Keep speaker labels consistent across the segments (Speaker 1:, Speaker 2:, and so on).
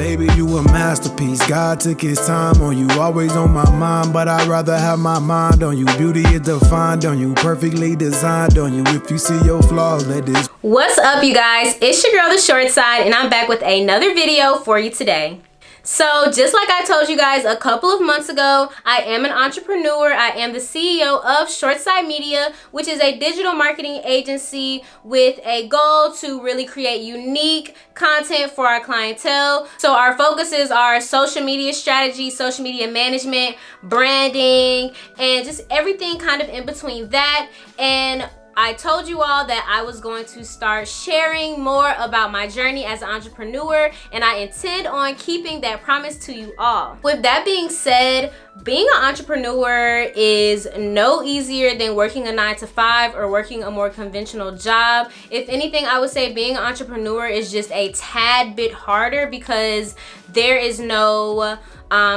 Speaker 1: Baby, you a masterpiece. God took his time on you. Always on my mind, but I'd rather have my mind on you. Beauty is defined on you. Perfectly designed on you. If you see your flaws, let this.
Speaker 2: What's up, you guys? It's your girl, the Short Side, and I'm back with another video for you today. So just like I told you guys a couple of months ago, I am an entrepreneur. I am the CEO of ShortSide Media, which is a digital marketing agency with a goal to really create unique content for our clientele. So our focuses are social media strategy, social media management, branding, and just everything kind of in between that. And I told you all that I was going to start sharing more about my journey as an entrepreneur, and I intend on keeping that promise to you all. With that being said, being an entrepreneur is no easier than working a 9-to-5 or working a more conventional job. If anything, I would say being an entrepreneur is just a tad bit harder because there is no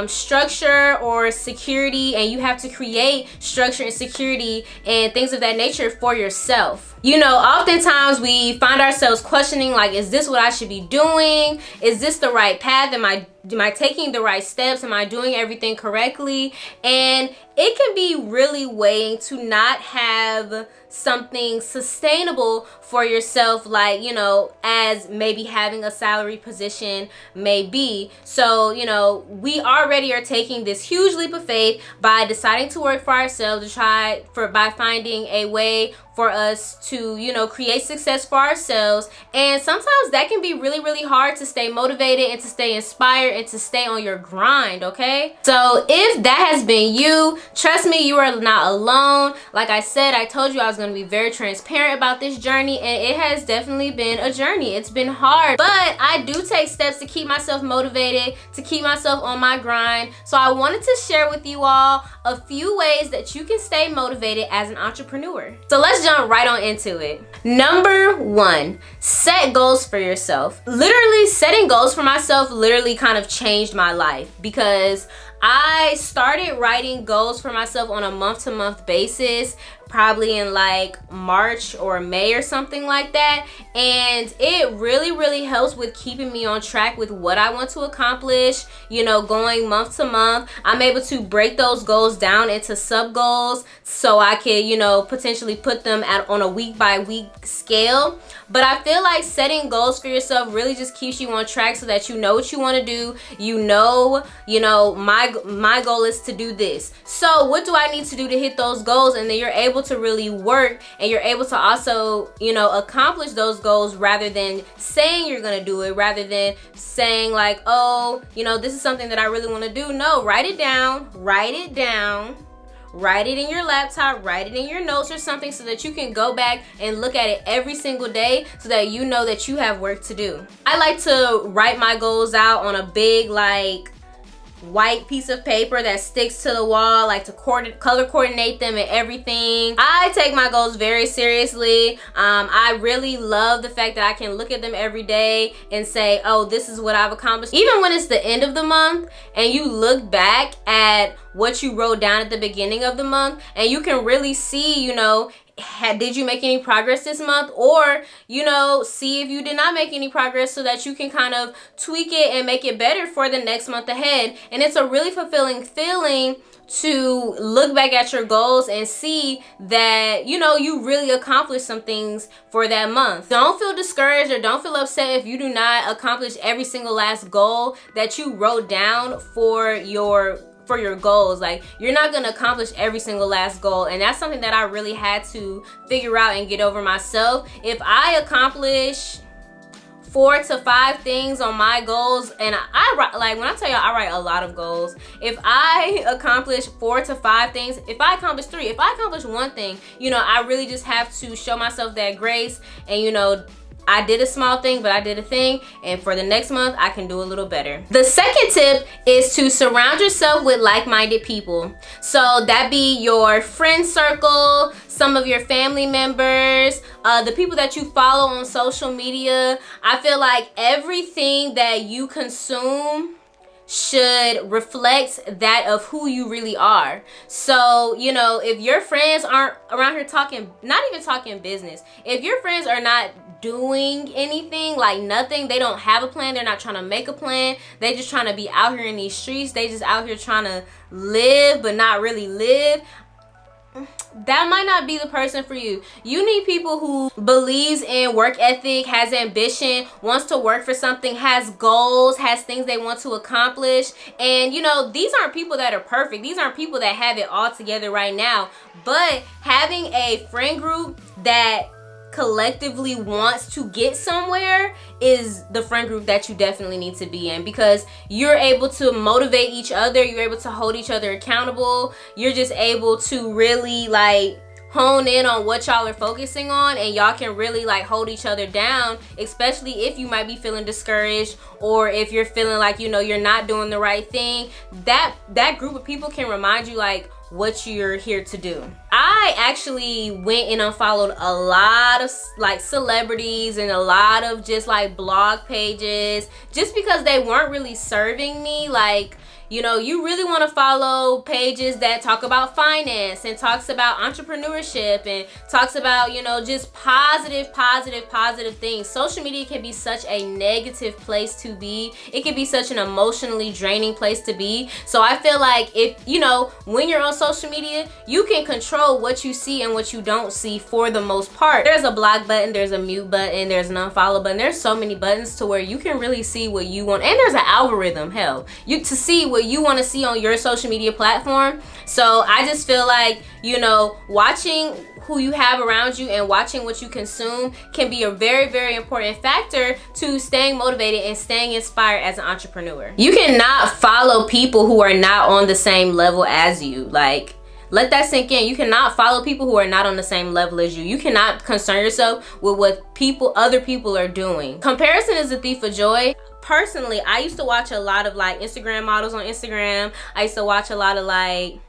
Speaker 2: structure or security, and you have to create structure and security and things of that nature for yourself. You know, oftentimes we find ourselves questioning, like, is this what I should be doing? Is this the right path? Am I taking the right steps? Am I doing everything correctly? And it can be really weighing to not have something sustainable for yourself, like, you know, as maybe having a salary position may be. So, you know, we already are taking this huge leap of faith by deciding to work for ourselves, by finding a way for us to, you know, create success for ourselves. And sometimes that can be really, really hard to stay motivated and to stay inspired and to stay on your grind, okay? So if that has been you, trust me, you are not alone. Like I said, I told you I was going to be very transparent about this journey, and it has definitely been a journey. It's been hard, but I do take steps to keep myself motivated, to keep myself on my grind. So I wanted to share with you all a few ways that you can stay motivated as an entrepreneur. So let's jump right on into it. Number one, set goals for yourself. Literally, setting goals for myself literally kind of changed my life, because I started writing goals for myself on a month-to-month basis, probably in like March or May or something like that. And it really, really helps with keeping me on track with what I want to accomplish, you know, going month to month. I'm able to break those goals down into sub goals so I can, you know, potentially put them on a week by week scale. But I feel like setting goals for yourself really just keeps you on track so that you know what you want to do. You know, my goal is to do this. So what do I need to do to hit those goals? And then you're able to really work, and you're able to also, you know, accomplish those goals rather than saying you're going to do it, rather than saying like, oh, you know, this is something that I really want to do. No, write it down, write it in your laptop, write it in your notes or something, so that you can go back and look at it every single day so that you know that you have work to do. I like to write my goals out on a big, like, white piece of paper that sticks to the wall, like to color coordinate them and everything. I take my goals very seriously. I really love the fact that I can look at them every day and say, oh, this is what I've accomplished. Even when it's the end of the month and you look back at what you wrote down at the beginning of the month, and you can really see, you know, did you make any progress this month, or, you know, see if you did not make any progress, so that you can kind of tweak it and make it better for the next month ahead. And it's a really fulfilling feeling to look back at your goals and see that, you know, you really accomplished some things for that month. Don't feel discouraged or don't feel upset if you do not accomplish every single last goal that you wrote down for your goals. Like, you're not gonna accomplish every single last goal, and that's something that I really had to figure out and get over myself. If I accomplish 4 to 5 things on my goals, and I write, like, when I tell you I write a lot of goals, if I accomplish 4 to 5 things, if I accomplish 3, if I accomplish 1 thing, you know, I really just have to show myself that grace, and, you know, I did a small thing, but I did a thing, and for the next month, I can do a little better. The second tip is to surround yourself with like-minded people. So that be your friend circle, some of your family members, the people that you follow on social media. I feel like everything that you consume should reflect that of who you really are. So, you know, if your friends aren't around here talking, not even talking business, if your friends are not doing anything, like nothing. They don't have a plan. They're not trying to make a plan. They just trying to be out here in these streets. They just out here trying to live but not really live. That might not be the person for you. You need people who believes in work ethic, has ambition, wants to work for something, has goals, has things they want to accomplish. And you know, these aren't people that are perfect. These aren't people that have it all together right now. But having a friend group that collectively wants to get somewhere is the friend group that you definitely need to be in, because you're able to motivate each other, you're able to hold each other accountable, you're just able to really like hone in on what y'all are focusing on, and y'all can really like hold each other down, especially if you might be feeling discouraged, or if you're feeling like, you know, you're not doing the right thing. That group of people can remind you like what you're here to do. I actually went and unfollowed a lot of like celebrities and a lot of just like blog pages, just because they weren't really serving me. Like, you know, you really want to follow pages that talk about finance and talks about entrepreneurship and talks about, you know, just positive things. Social media can be such a negative place to be. It can be such an emotionally draining place to be. So I feel like if, you know, when you're on social media, you can control what you see and what you don't see for the most part. There's a block button, there's a mute button, there's an unfollow button. There's so many buttons to where you can really see what you want. And there's an algorithm, hell, to see what you want to see on your social media platform. So I just feel like, you know, watching who you have around you and watching what you consume can be a very important factor to staying motivated and staying inspired as an entrepreneur. You cannot follow people who are not on the same level as you. Like, let that sink in. You cannot follow people who are not on the same level as you. You cannot concern yourself with what other people are doing. Comparison is a thief of joy. Personally, I used to watch a lot of like Instagram models on Instagram. I used to watch a lot of like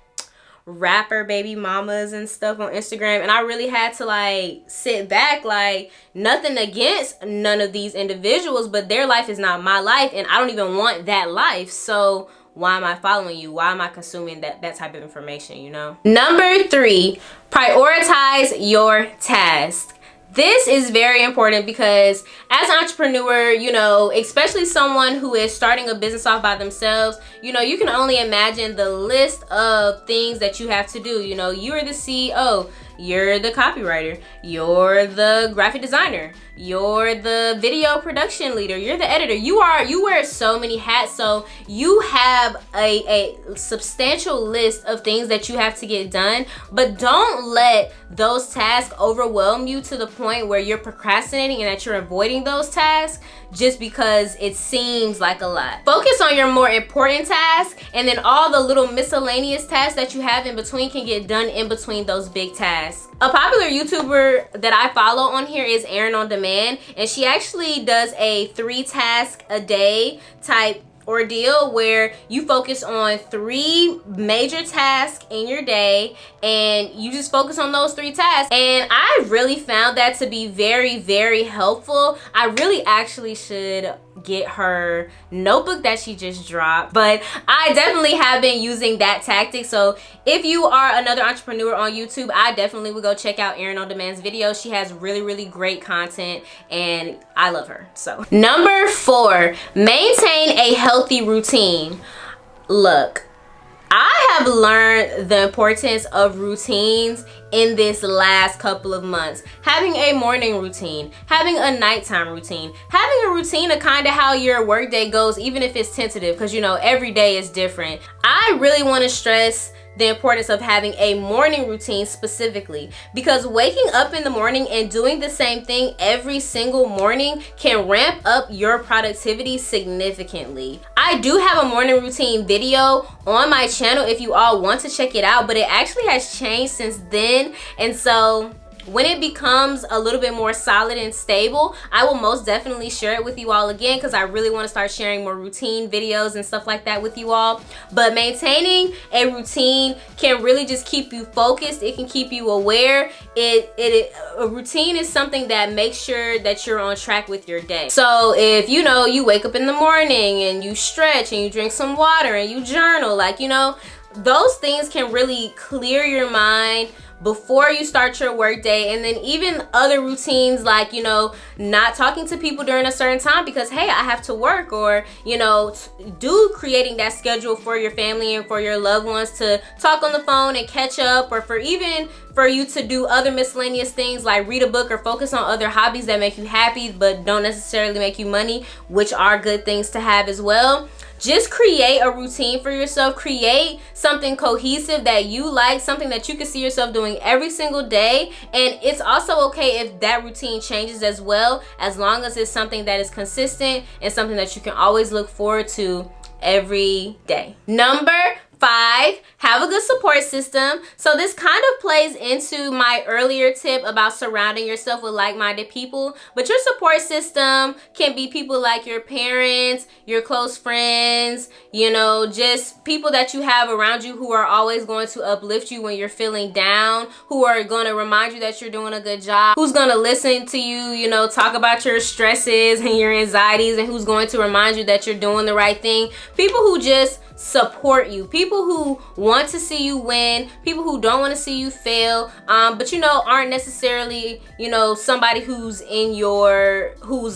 Speaker 2: rapper baby mamas and stuff on Instagram, and I really had to like sit back, like, nothing against none of these individuals, but their life is not my life, and I don't even want that life. So why am I following you? Why am I consuming that type of information, you know? Number 3, prioritize your task. This is very important because as an entrepreneur, you know, especially someone who is starting a business off by themselves, you know, you can only imagine the list of things that you have to do. You know, you're the CEO, you're the copywriter, you're the graphic designer, you're the video production leader, you're the editor. You wear so many hats, so you have a substantial list of things that you have to get done. But don't let those tasks overwhelm you to the point where you're procrastinating and that you're avoiding those tasks just because it seems like a lot. Focus on your more important tasks, and then all the little miscellaneous tasks that you have in between can get done in between those big tasks. A popular YouTuber that I follow on here is Erin on Demand, and she actually does a 3 task a day type ordeal where you focus on 3 major tasks in your day and you just focus on those 3 tasks. And I really found that to be very helpful. I really actually should get her notebook that she just dropped, but I definitely have been using that tactic. So if you are another entrepreneur on YouTube, I definitely would go check out Erin on Demand's video. She has really great content and I love her. So number 4, maintain a healthy routine. Look, I have learned the importance of routines in this last couple of months. Having a morning routine, having a nighttime routine, having a routine of kind of how your workday goes, even if it's tentative, because you know every day is different. I really want to stress the importance of having a morning routine specifically, because waking up in the morning and doing the same thing every single morning can ramp up your productivity significantly. I do have a morning routine video on my channel if you all want to check it out, but it actually has changed since then, and so when it becomes a little bit more solid and stable, I will most definitely share it with you all again, because I really want to start sharing more routine videos and stuff like that with you all. But maintaining a routine can really just keep you focused. It can keep you aware. A routine is something that makes sure that you're on track with your day. So if you know you wake up in the morning and you stretch and you drink some water and you journal, like, you know, those things can really clear your mind, before you start your work day, and then even other routines like, you know, not talking to people during a certain time because, hey, I have to work, or, you know, creating that schedule for your family and for your loved ones to talk on the phone and catch up, or for you to do other miscellaneous things like read a book or focus on other hobbies that make you happy but don't necessarily make you money, which are good things to have as well. Just create a routine for yourself. Create something cohesive that you like, something that you can see yourself doing every single day. And it's also okay if that routine changes as well, as long as it's something that is consistent and something that you can always look forward to every day. Number 5, have a good support system. So this kind of plays into my earlier tip about surrounding yourself with like-minded people, but your support system can be people like your parents, your close friends, you know, just people that you have around you who are always going to uplift you when you're feeling down, who are going to remind you that you're doing a good job, who's going to listen to you, you know, talk about your stresses and your anxieties, and who's going to remind you that you're doing the right thing. People who just support you, people who want to see you win, people who don't want to see you fail, but you know, aren't necessarily, you know, somebody who's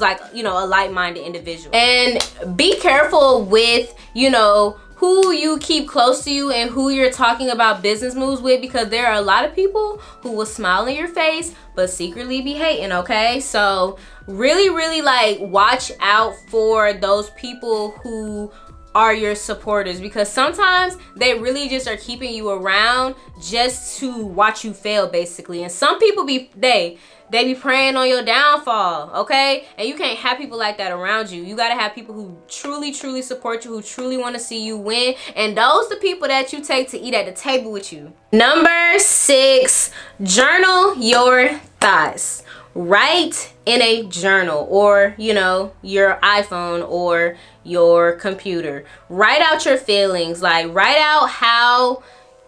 Speaker 2: like, you know, a like-minded individual. And be careful with, you know, who you keep close to you and who you're talking about business moves with, because there are a lot of people who will smile in your face but secretly be hating, okay? So really like watch out for those people who are your supporters, because sometimes they really just are keeping you around just to watch you fail, basically. And some people they be preying on your downfall, okay? And you can't have people like that around you. You gotta have people who truly support you, who truly want to see you win, and those the people that you take to eat at the table with you. Number 6, journal your thoughts. Write in a journal, or, you know, your iPhone or your computer. Write out your feelings. Like, write out how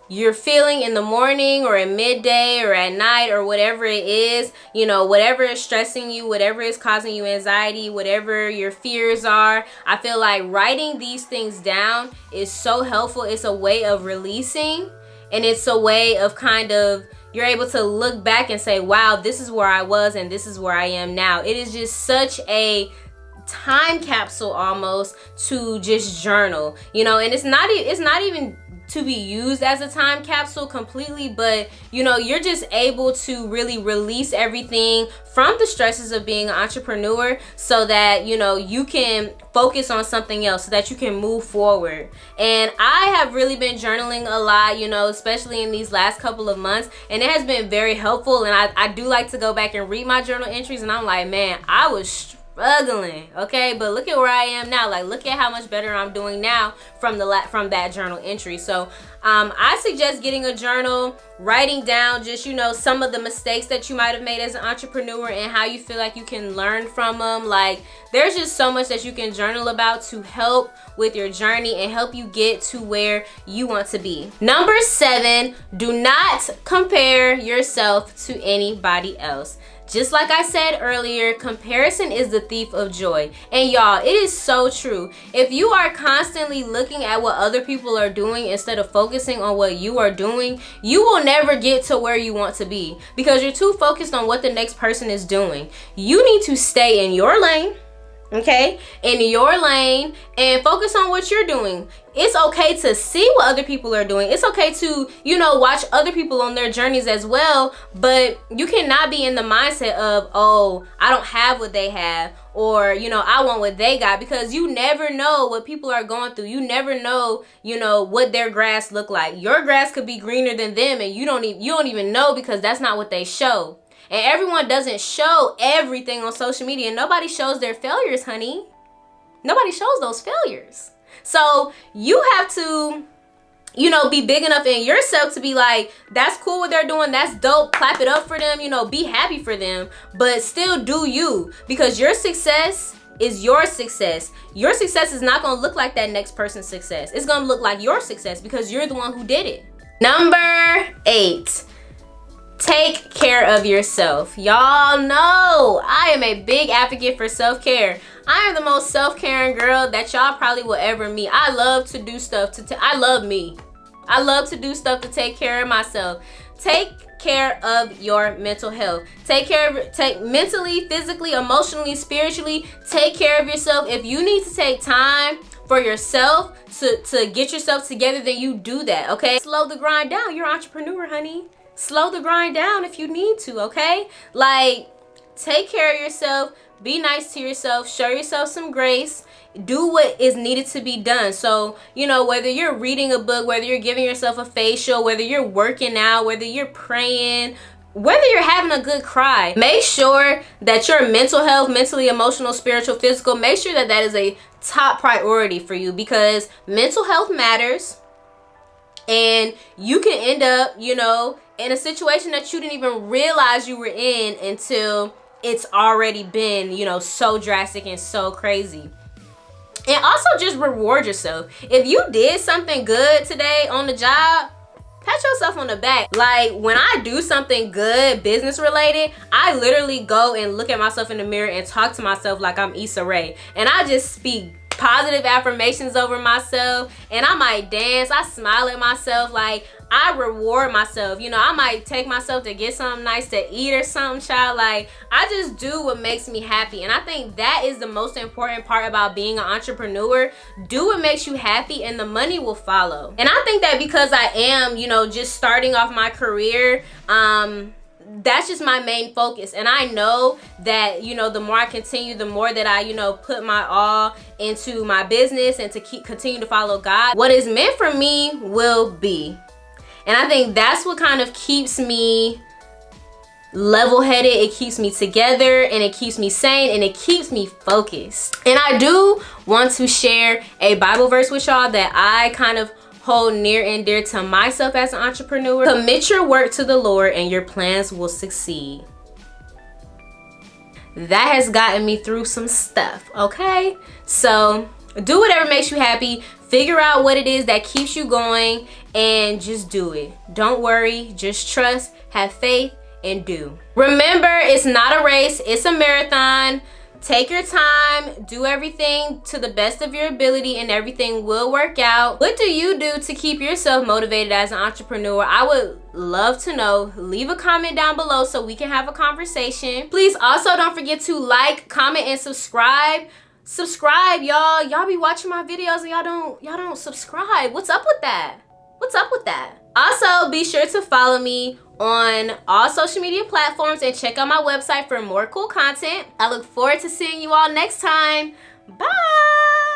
Speaker 2: you're feeling in the morning or at midday or at night or whatever it is, you know, whatever is stressing you, whatever is causing you anxiety, whatever your fears are. I feel like writing these things down is so helpful. It's a way of releasing, and it's a way of kind of, you're able to look back and say, wow, this is where I was and this is where I am now. It is just such a time capsule almost to just journal, you know, and it's not even to be used as a time capsule completely, but you know, you're just able to really release everything from the stresses of being an entrepreneur, so that, you know, you can focus on something else, so that you can move forward. And I have really been journaling a lot, you know, especially in these last couple of months, and it has been very helpful. And I do like to go back and read my journal entries, and I'm like, man, I was struggling, okay, but look at where I am now. Like, look at how much better I'm doing now from that journal entry. So I suggest getting a journal, writing down just, you know, some of the mistakes that you might have made as an entrepreneur and how you feel like you can learn from them. Like, there's just so much that you can journal about to help with your journey and help you get to where you want to be. Number 7, do not compare yourself to anybody else. Just like I said earlier, comparison is the thief of joy. And y'all, it is so true. If you are constantly looking at what other people are doing instead of focusing on what you are doing, you will never get to where you want to be, because you're too focused on what the next person is doing. You need to stay in your lane, okay? In your lane, and focus on what you're doing. It's okay to see what other people are doing. It's okay to, you know, watch other people on their journeys as well, but you cannot be in the mindset of, oh, I don't have what they have, or, you know, I want what they got, because you never know what people are going through. You never know, you know, what their grass look like. Your grass could be greener than them, and you don't even know, because that's not what they show. And everyone doesn't show everything on social media. Nobody shows their failures, honey. Nobody shows those failures. So you have to, you know, be big enough in yourself to be like, that's cool what they're doing. That's dope. Clap it up for them. You know, be happy for them. But still do you, because your success is your success. Your success is not going to look like that next person's success. It's going to look like your success, because you're the one who did it. Number 8. Take care of yourself. Y'all know I am a big advocate for self-care. I am the most self-caring girl that y'all probably will ever meet. I love to do stuff I love me. I love to do stuff to take care of myself. Take care of your mental health. Take mentally, physically, emotionally, spiritually, take care of yourself. If you need to take time for yourself to get yourself together, then you do that, okay? Slow the grind down. You're an entrepreneur, honey. Slow the grind down if you need to, okay? Like, take care of yourself. Be nice to yourself. Show yourself some grace. Do what is needed to be done. So, you know, whether you're reading a book, whether you're giving yourself a facial, whether you're working out, whether you're praying, whether you're having a good cry, make sure that your mental health, mentally, emotional, spiritual, physical, make sure that that is a top priority for you, because mental health matters. And you can end up, you know, in a situation that you didn't even realize you were in until it's already been, you know, so drastic and so crazy. And also just reward yourself. If you did something good today on the job, pat yourself on the back. Like, when I do something good, business related, I literally go and look at myself in the mirror and talk to myself like I'm Issa Rae. And I just speak positive affirmations over myself, and I might dance, I smile at myself, like I reward myself. You know, I might take myself to get something nice to eat or something, child. Like, I just do what makes me happy. And I think that is the most important part about being an entrepreneur. Do what makes you happy and the money will follow. And I think that because I am, you know, just starting off my career, that's just my main focus. And I know that, you know, the more I continue, the more that I, you know, put my all into my business and to continue to follow God, what is meant for me will be. And I think that's what kind of keeps me level-headed. It keeps me together, and it keeps me sane, and it keeps me focused. And I do want to share a Bible verse with y'all that I kind of hold near and dear to myself as an entrepreneur. Commit your work to the Lord and your plans will succeed. That has gotten me through some stuff, okay? So do whatever makes you happy. Figure out what it is that keeps you going and just do it. Don't worry, just trust, have faith, and do. Remember, it's not a race, it's a marathon. Take your time, do everything to the best of your ability, and everything will work out. What do you do to keep yourself motivated as an entrepreneur? I would love to know. Leave a comment down below so we can have a conversation. Please also don't forget to like, comment, and subscribe. Subscribe, y'all. Y'all be watching my videos and y'all don't subscribe. What's up with that? What's up with that? Also, be sure to follow me on all social media platforms and check out my website for more cool content. I look forward to seeing you all next time. Bye!